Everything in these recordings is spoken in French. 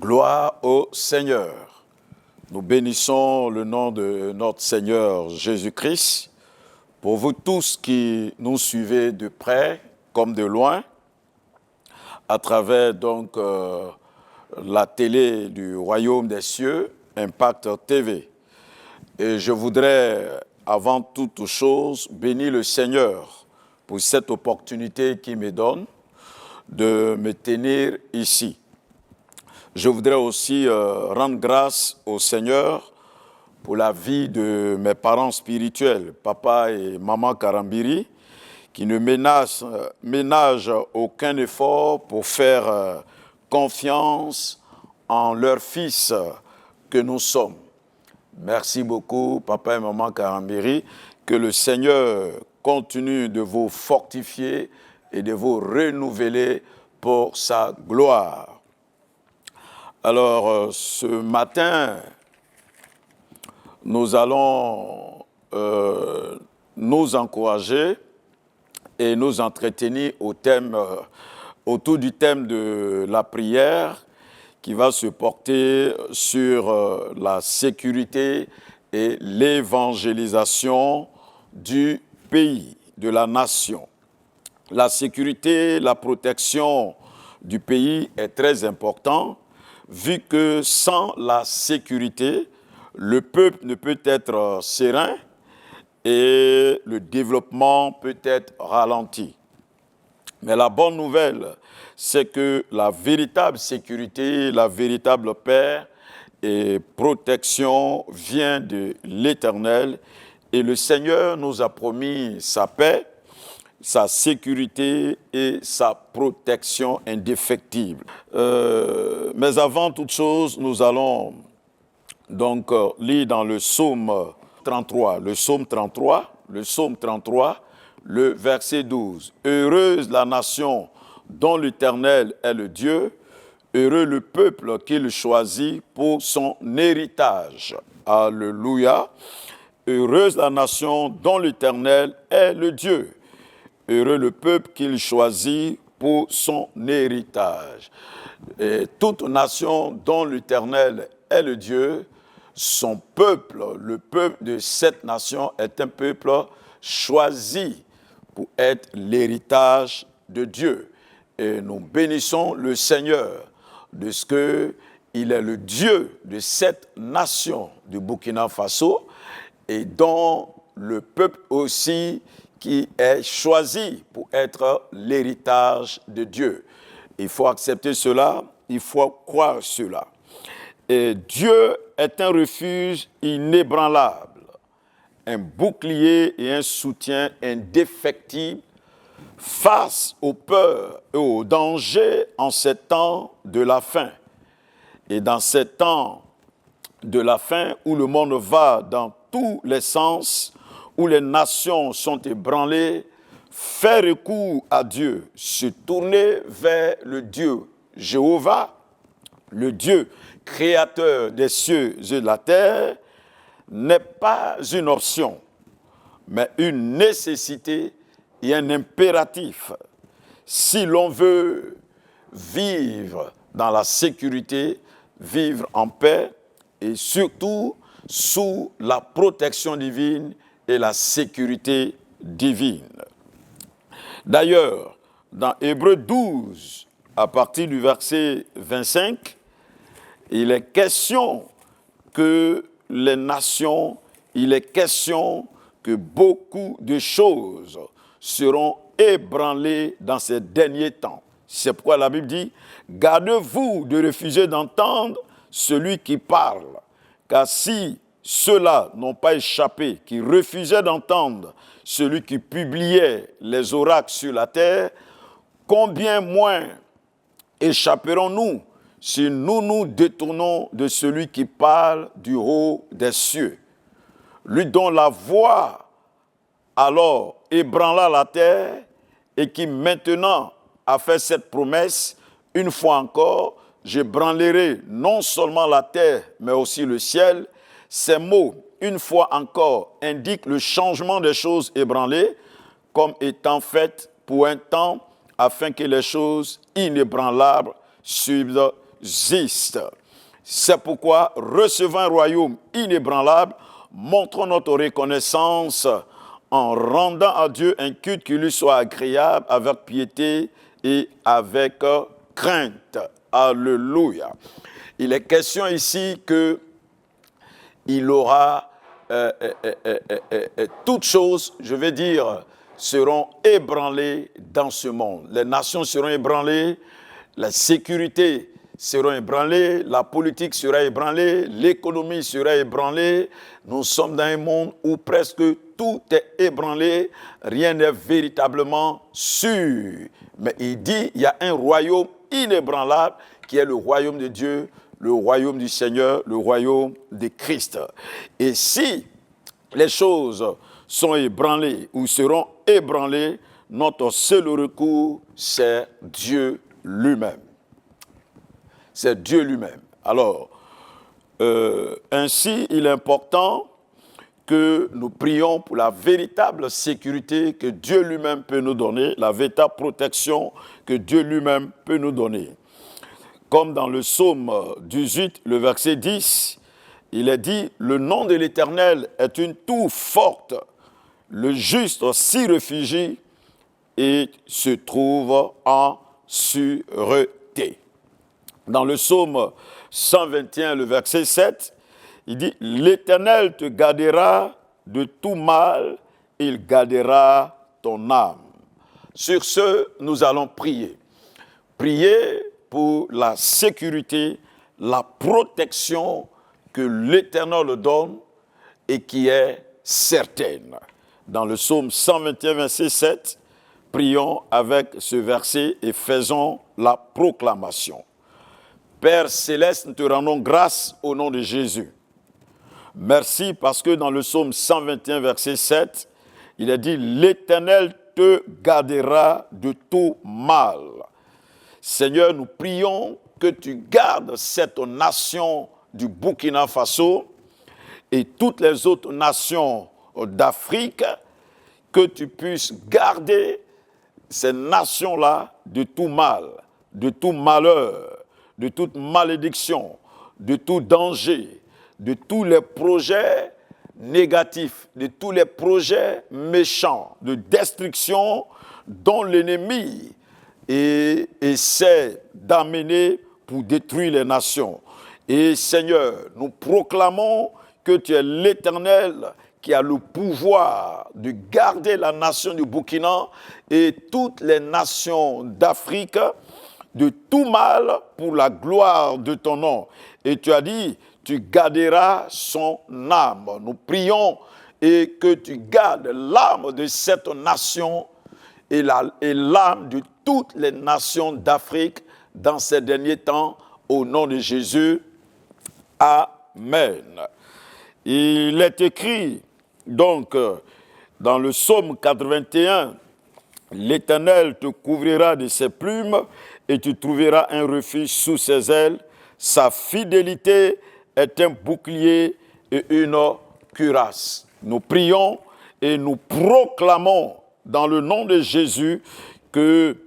Gloire au Seigneur. Nous bénissons le nom de notre Seigneur Jésus-Christ. Pour vous tous qui nous suivez de près comme de loin, à travers donc la télé du Royaume des Cieux, Impact TV. Et je voudrais, avant toute chose, bénir le Seigneur pour cette opportunité qu'il me donne de me tenir ici. Je voudrais aussi rendre grâce au Seigneur pour la vie de mes parents spirituels, papa et maman Karambiri, qui ne ménagent aucun effort pour faire confiance en leur fils que nous sommes. Merci beaucoup, papa et maman Karambiri, que le Seigneur continue de vous fortifier et de vous renouveler pour sa gloire. Alors, ce matin, nous allons nous encourager et nous entretenir autour du thème de la prière qui va se porter sur la sécurité et l'évangélisation du pays, de la nation. La sécurité, la protection du pays est très importante, vu que sans la sécurité, le peuple ne peut être serein et le développement peut être ralenti. Mais la bonne nouvelle, c'est que la véritable sécurité, la véritable paix et protection vient de l'Éternel. Et le Seigneur nous a promis sa paix, sa sécurité et sa protection indéfectible. Mais avant toute chose, nous allons donc lire dans le psaume 33, le verset 12. « Heureuse la nation dont l'Éternel est le Dieu, heureux le peuple qu'il choisit pour son héritage. » Alléluia. Heureuse la nation dont l'Éternel est le Dieu. Heureux le peuple qu'il choisit pour son héritage. Et toute nation dont l'Éternel est le Dieu, son peuple, le peuple de cette nation est un peuple choisi pour être l'héritage de Dieu. Et nous bénissons le Seigneur de ce qu'il est le Dieu de cette nation du Burkina Faso et dont le peuple aussi qui est choisi pour être l'héritage de Dieu. Il faut accepter cela, il faut croire cela. Et Dieu est un refuge inébranlable, un bouclier et un soutien indéfectible face aux peurs et aux dangers en ces temps de la fin. Et dans ces temps de la fin où le monde va dans tous les sens, où les nations sont ébranlées, faire recours à Dieu, se tourner vers le Dieu Jéhovah, le Dieu créateur des cieux et de la terre, n'est pas une option, mais une nécessité et un impératif si l'on veut vivre dans la sécurité, vivre en paix et surtout sous la protection divine et la sécurité divine. D'ailleurs, dans Hébreux 12, à partir du verset 25, il est question que les nations, il est question que beaucoup de choses seront ébranlées dans ces derniers temps. C'est pourquoi la Bible dit « Gardez-vous de refuser d'entendre celui qui parle, car si ceux-là n'ont pas échappé, qui refusaient d'entendre celui qui publiait les oracles sur la terre, combien moins échapperons-nous si nous nous détournons de celui qui parle du haut des cieux, lui dont la voix alors ébranla la terre et qui maintenant a fait cette promesse, une fois encore, j'ébranlerai non seulement la terre, mais aussi le ciel. Ces mots, une fois encore, indiquent le changement des choses ébranlées comme étant faites pour un temps afin que les choses inébranlables suivent subsiste. C'est pourquoi, recevant un royaume inébranlable, montrons notre reconnaissance en rendant à Dieu un culte qui lui soit agréable avec piété et avec crainte. Alléluia. Il est question ici qu'il aura toutes choses, je vais dire, seront ébranlées dans ce monde. Les nations seront ébranlées, la sécurité sera ébranlée, la politique sera ébranlée, l'économie sera ébranlée. Nous sommes dans un monde où presque tout est ébranlé, rien n'est véritablement sûr. Mais il dit, il y a un royaume inébranlable qui est le royaume de Dieu, le royaume du Seigneur, le royaume de Christ. Et si les choses sont ébranlées ou seront ébranlées, notre seul recours, c'est Dieu lui-même. C'est Dieu lui-même. Alors, ainsi, il est important que nous prions pour la véritable sécurité que Dieu lui-même peut nous donner, la véritable protection que Dieu lui-même peut nous donner. Comme dans le psaume 18, le verset 10, il est dit « Le nom de l'Éternel est une tour forte, le juste s'y réfugie et se trouve en sûreté. » Dans le psaume 121, le verset 7, il dit « L'Éternel te gardera de tout mal, il gardera ton âme. » Sur ce, nous allons prier. Prier pour la sécurité, la protection que l'Éternel donne et qui est certaine. Dans le psaume 121, verset 7, prions avec ce verset et faisons la proclamation. Père céleste, nous te rendons grâce au nom de Jésus. Merci parce que dans le psaume 121, verset 7, il est dit « L'Éternel te gardera de tout mal. » Seigneur, nous prions que tu gardes cette nation du Burkina Faso et toutes les autres nations d'Afrique, que tu puisses garder ces nations-là de tout mal, de tout malheur, de toute malédiction, de tout danger, de tous les projets négatifs, de tous les projets méchants, de destruction dont l'ennemi essaie d'amener pour détruire les nations. Et Seigneur, nous proclamons que tu es l'Éternel qui a le pouvoir de garder la nation du Burkina et toutes les nations d'Afrique de tout mal pour la gloire de ton nom. Et tu as dit, tu garderas son âme. Nous prions et que tu gardes l'âme de cette nation et l'âme de toutes les nations d'Afrique dans ces derniers temps, au nom de Jésus. Amen. Il est écrit, donc, dans le psaume 81, « L'Éternel te couvrira de ses plumes et tu trouveras un refuge sous ses ailes. Sa fidélité est un bouclier et une cuirasse. » Nous prions et nous proclamons dans le nom de Jésus que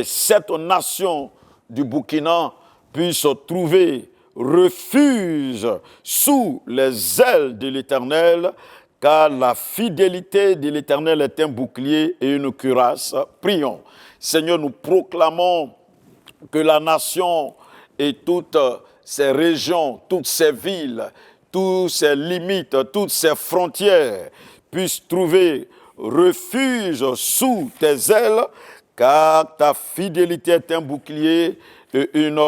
cette nation du Burkina puisse trouver refuge sous les ailes de l'Éternel, car la fidélité de l'Éternel est un bouclier et une cuirasse. Prions. Seigneur, nous proclamons que la nation et toutes ces régions, toutes ces villes, toutes ces limites, toutes ces frontières puissent trouver refuge sous tes ailes, car ta fidélité est un bouclier et une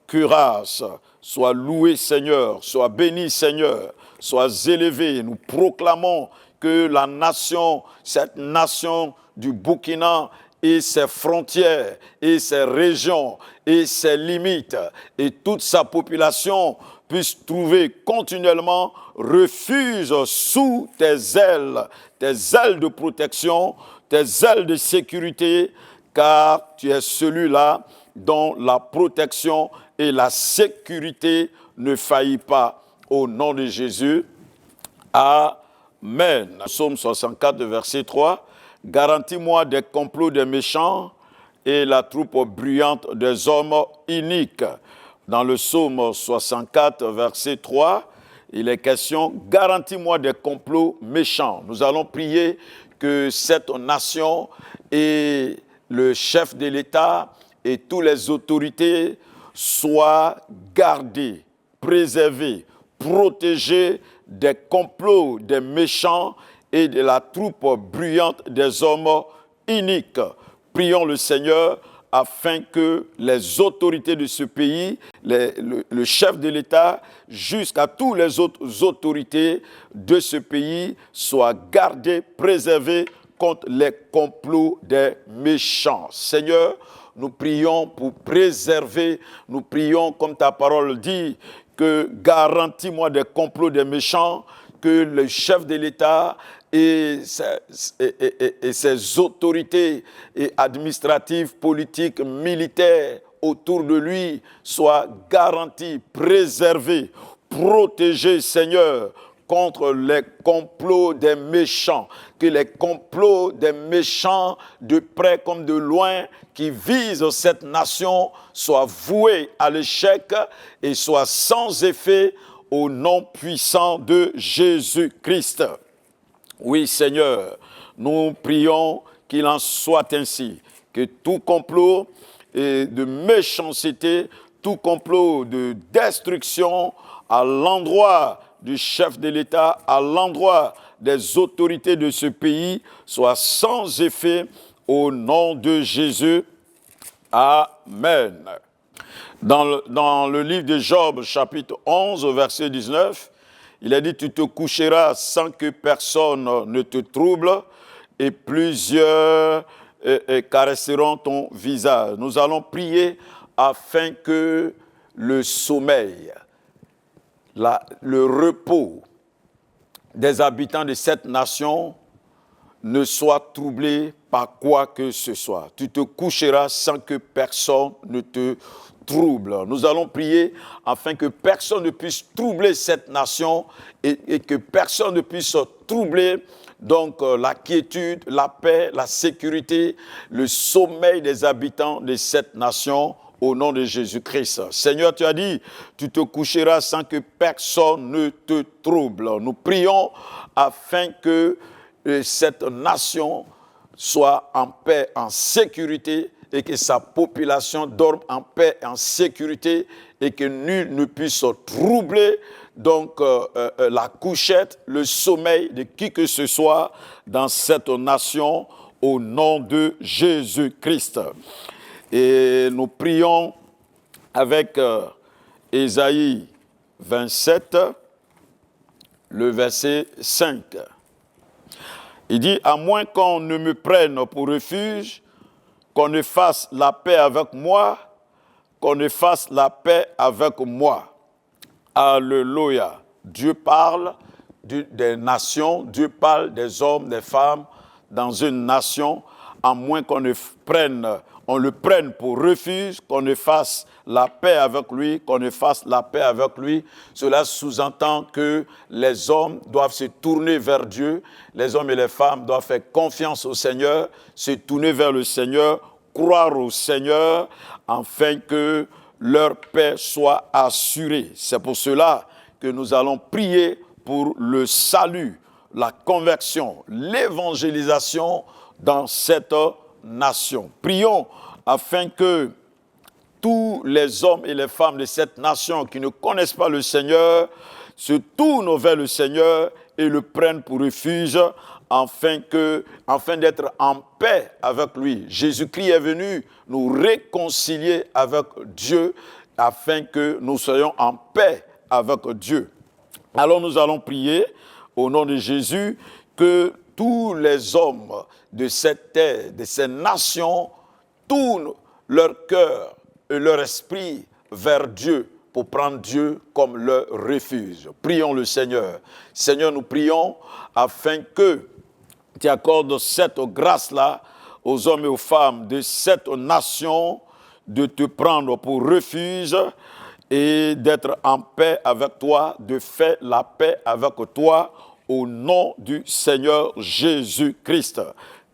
cuirasse. Sois loué, Seigneur, sois béni, Seigneur, sois élevé. Nous proclamons que la nation, cette nation du Burkina et ses frontières et ses régions et ses limites et toute sa population puissent trouver continuellement refuge sous tes ailes de protection, tes ailes de sécurité, car tu es celui-là dont la protection et la sécurité ne faillissent pas. Au nom de Jésus, Amen. Psaume 64, verset 3. « Garantis-moi des complots des méchants et la troupe bruyante des hommes iniques. Dans le psaume 64, verset 3, il est question « Garantis-moi des complots méchants ». Nous allons prier que cette nation et le chef de l'État et toutes les autorités soient gardés, préservés, protégés des complots des méchants et de la troupe bruyante des hommes iniques. Prions le Seigneur afin que les autorités de ce pays, le chef de l'État, jusqu'à toutes les autres autorités de ce pays soient gardés, préservés contre les complots des méchants. Seigneur, nous prions pour préserver, nous prions comme ta parole dit, que garantis-moi des complots des méchants, que le chef de l'État et ses autorités administratives, politiques, militaires autour de lui soient garantis, préservés, protégés, Seigneur, contre les complots des méchants, que les complots des méchants de près comme de loin qui visent cette nation soient voués à l'échec et soient sans effet au nom puissant de Jésus-Christ. Oui, Seigneur, nous prions qu'il en soit ainsi, que tout complot de méchanceté, tout complot de destruction à l'endroit du chef de l'État, à l'endroit des autorités de ce pays, soit sans effet au nom de Jésus. Amen. Dans le livre de Job, chapitre 11, verset 19, il est dit, tu te coucheras sans que personne ne te trouble et plusieurs caresseront ton visage. Nous allons prier afin que le sommeil, le repos des habitants de cette nation ne soit troublé par quoi que ce soit. Tu te coucheras sans que personne ne te trouble. Nous allons prier afin que personne ne puisse troubler cette nation et que personne ne puisse troubler donc la quiétude, la paix, la sécurité, le sommeil des habitants de cette nation au nom de Jésus-Christ. Seigneur, tu as dit, tu te coucheras sans que personne ne te trouble. Nous prions afin que cette nation soit en paix, en sécurité, et que sa population dorme en paix, en sécurité, et que nul ne puisse troubler donc la couchette, le sommeil de qui que ce soit dans cette nation au nom de Jésus-Christ. Et nous prions avec Ésaïe 27, le verset 5. Il dit, à moins qu'on ne me prenne pour refuge, qu'on ne fasse la paix avec moi, qu'on ne fasse la paix avec moi. Alléluia. Dieu parle des nations, Dieu parle des hommes, des femmes dans une nation, à moins qu'on ne le prenne pour refuge, qu'on ne fasse la paix avec lui, qu'on ne fasse la paix avec lui. Cela sous-entend que les hommes doivent se tourner vers Dieu, les hommes et les femmes doivent faire confiance au Seigneur, se tourner vers le Seigneur, croire au Seigneur, afin que leur paix soit assurée. C'est pour cela que nous allons prier pour le salut, la conversion, l'évangélisation dans cette nation. Prions afin que tous les hommes et les femmes de cette nation qui ne connaissent pas le Seigneur se tournent vers le Seigneur et le prennent pour refuge afin d'être en paix avec lui. Jésus-Christ est venu nous réconcilier avec Dieu afin que nous soyons en paix avec Dieu. Alors nous allons prier au nom de Jésus que tous les hommes de cette terre, de ces nations, tournent leur cœur et leur esprit vers Dieu pour prendre Dieu comme leur refuge. Prions le Seigneur. Seigneur, nous prions afin que tu accordes cette grâce-là aux hommes et aux femmes de cette nation de te prendre pour refuge et d'être en paix avec toi, de faire la paix avec toi au nom du Seigneur Jésus-Christ.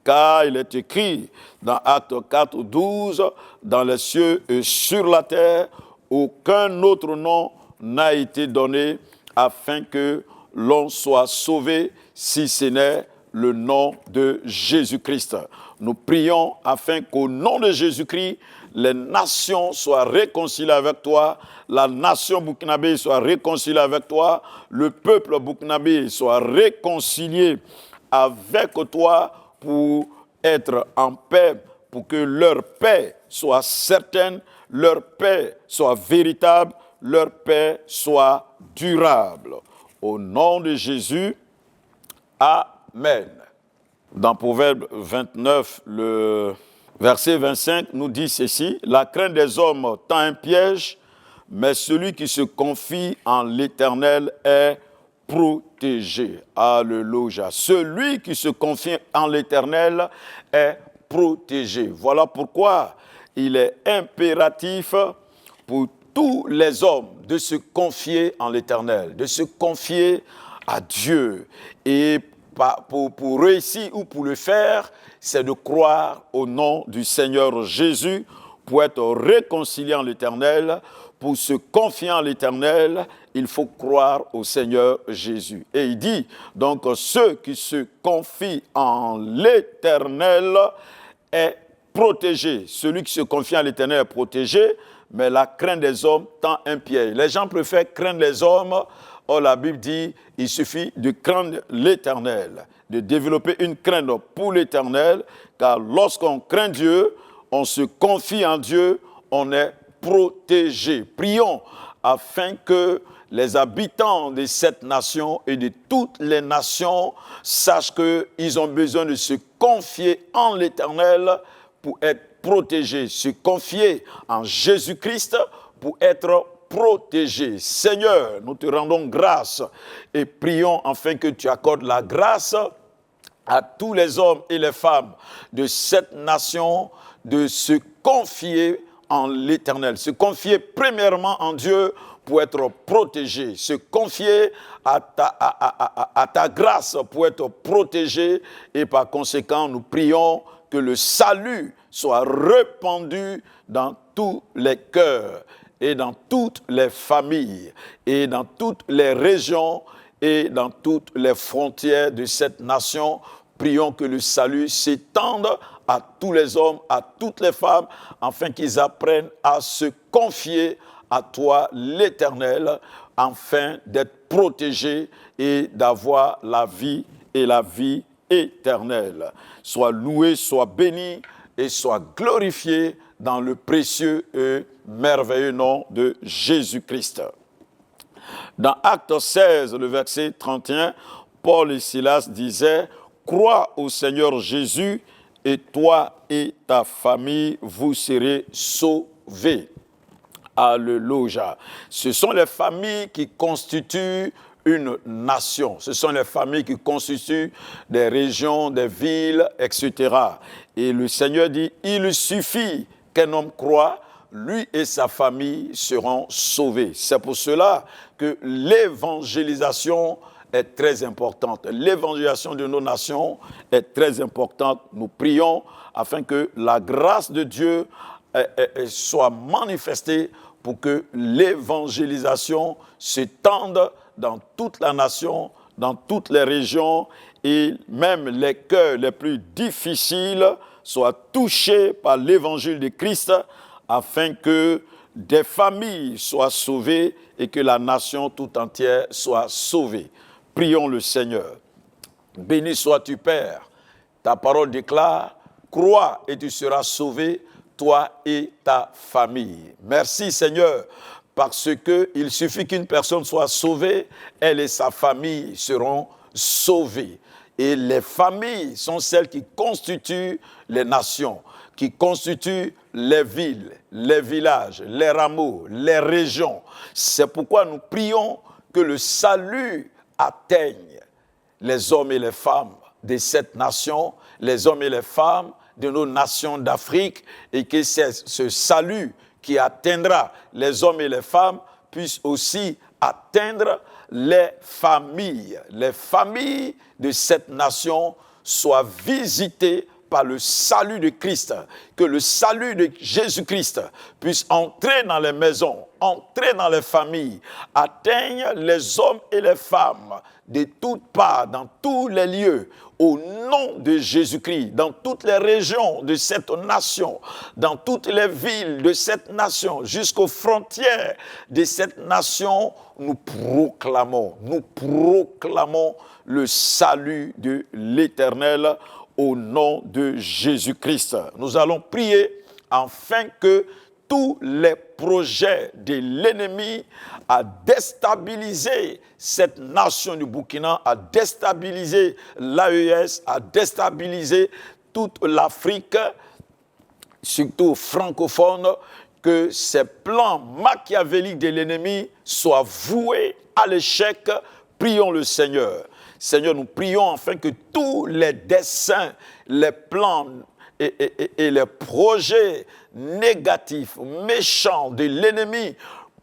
car il est écrit dans Actes 4, 12, dans les cieux et sur la terre, aucun autre nom n'a été donné afin que l'on soit sauvé, si ce n'est le nom de Jésus-Christ. Nous prions afin qu'au nom de Jésus-Christ, les nations soient réconciliées avec toi, la nation burkinabé soit réconciliée avec toi, le peuple burkinabé soit réconcilié avec toi pour être en paix, pour que leur paix soit certaine, leur paix soit véritable, leur paix soit durable. Au nom de Jésus, Amen. Dans Proverbe 29, le verset 25 nous dit ceci: « La crainte des hommes tend un piège, mais celui qui se confie en l'Éternel est protégé. » Alléluia. Celui qui se confie en l'Éternel est protégé. Voilà pourquoi il est impératif pour tous les hommes de se confier en l'Éternel, de se confier à Dieu. Et pour réussir ou pour le faire, c'est de croire au nom du Seigneur Jésus, pour être réconcilié en l'Éternel. Pour se confier en l'Éternel, il faut croire au Seigneur Jésus. Et il dit, donc, ceux qui se confient en l'Éternel est protégé. Celui qui se confie en l'Éternel est protégé, mais la crainte des hommes tend un piège. Les gens préfèrent craindre les hommes. Or, la Bible dit, il suffit de craindre l'Éternel, de développer une crainte pour l'Éternel, car lorsqu'on craint Dieu, on se confie en Dieu, on est protégé. Prions afin que les habitants de cette nation et de toutes les nations sachent qu'ils ont besoin de se confier en l'Éternel pour être protégés, se confier en Jésus-Christ pour être protégés. Seigneur, nous te rendons grâce et prions afin que tu accordes la grâce à tous les hommes et les femmes de cette nation de se confier en l'Éternel, se confier premièrement en Dieu pour être protégé, se confier à ta grâce pour être protégé, et par conséquent nous prions que le salut soit répandu dans tous les cœurs et dans toutes les familles et dans toutes les régions et dans toutes les frontières de cette nation. Prions que le salut s'étende à tous les hommes, à toutes les femmes, afin qu'ils apprennent à se confier à toi, l'Éternel, afin d'être protégés et d'avoir la vie et la vie éternelle. Sois loué, sois béni et sois glorifié dans le précieux et merveilleux nom de Jésus-Christ. Dans Actes 16, le verset 31, Paul et Silas disaient: « Crois au Seigneur Jésus, et toi et ta famille, vous serez sauvés. » Alléluia. Ce sont les familles qui constituent une nation. Ce sont les familles qui constituent des régions, des villes, etc. Et le Seigneur dit, il suffit qu'un homme croie, lui et sa famille seront sauvés. C'est pour cela que l'évangélisation est très importante. L'évangélisation de nos nations est très importante. Nous prions afin que la grâce de Dieu soit manifestée pour que l'évangélisation s'étende dans toute la nation, dans toutes les régions, et même les cœurs les plus difficiles soient touchés par l'évangile de Christ, afin que des familles soient sauvées et que la nation tout entière soit sauvée. Prions le Seigneur. Béni sois-tu, Père. Ta parole déclare, crois et tu seras sauvé, toi et ta famille. Merci, Seigneur, parce qu'il suffit qu'une personne soit sauvée, elle et sa famille seront sauvées. Et les familles sont celles qui constituent les nations, qui constituent les villes, les villages, les rameaux, les régions. C'est pourquoi nous prions que le salut atteigne les hommes et les femmes de cette nation, les hommes et les femmes de nos nations d'Afrique, et que ce salut qui atteindra les hommes et les femmes puisse aussi atteindre les familles. Les familles de cette nation soient visitées par le salut de Christ, que le salut de Jésus-Christ puisse entrer dans les maisons, entrer dans les familles, atteigne les hommes et les femmes de toutes parts, dans tous les lieux, au nom de Jésus-Christ, dans toutes les régions de cette nation, dans toutes les villes de cette nation, jusqu'aux frontières de cette nation, nous proclamons le salut de l'Éternel au nom de Jésus-Christ. Nous allons prier afin que tous les projets de l'ennemi à déstabiliser cette nation du Burkina, à déstabiliser l'AES, à déstabiliser toute l'Afrique, surtout francophone, que ces plans machiavéliques de l'ennemi soient voués à l'échec. Prions le Seigneur. Seigneur, nous prions afin que tous les desseins, les plans et les projets négatifs, méchants de l'ennemi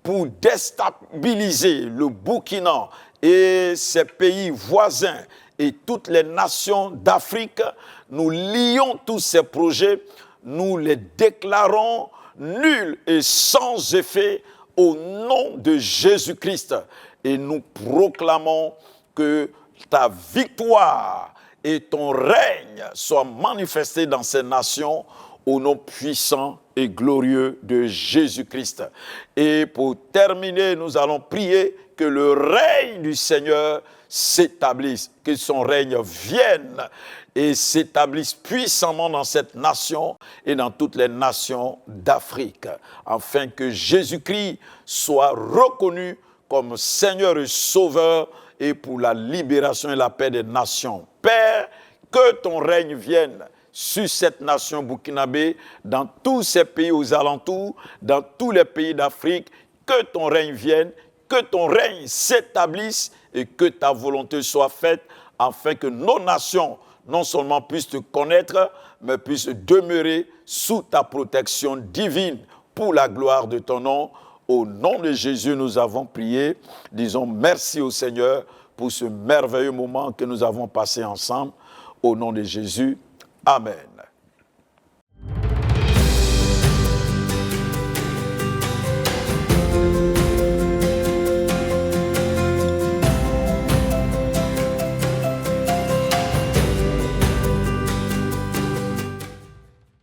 pour déstabiliser le Burkina et ses pays voisins et toutes les nations d'Afrique, nous lions tous ces projets, nous les déclarons nuls et sans effet au nom de Jésus-Christ. Et nous proclamons que ta victoire et ton règne soient manifestés dans ces nations au nom puissant et glorieux de Jésus-Christ. Et pour terminer, nous allons prier que le règne du Seigneur s'établisse, que son règne vienne et s'établisse puissamment dans cette nation et dans toutes les nations d'Afrique, afin que Jésus-Christ soit reconnu comme Seigneur et Sauveur et pour la libération et la paix des nations. Père, que ton règne vienne sur cette nation burkinabé, dans tous ces pays aux alentours, dans tous les pays d'Afrique, que ton règne vienne, que ton règne s'établisse et que ta volonté soit faite, afin que nos nations non seulement puissent te connaître, mais puissent demeurer sous ta protection divine pour la gloire de ton nom. Au nom de Jésus, nous avons prié. Disons merci au Seigneur pour ce merveilleux moment que nous avons passé ensemble. Au nom de Jésus, Amen.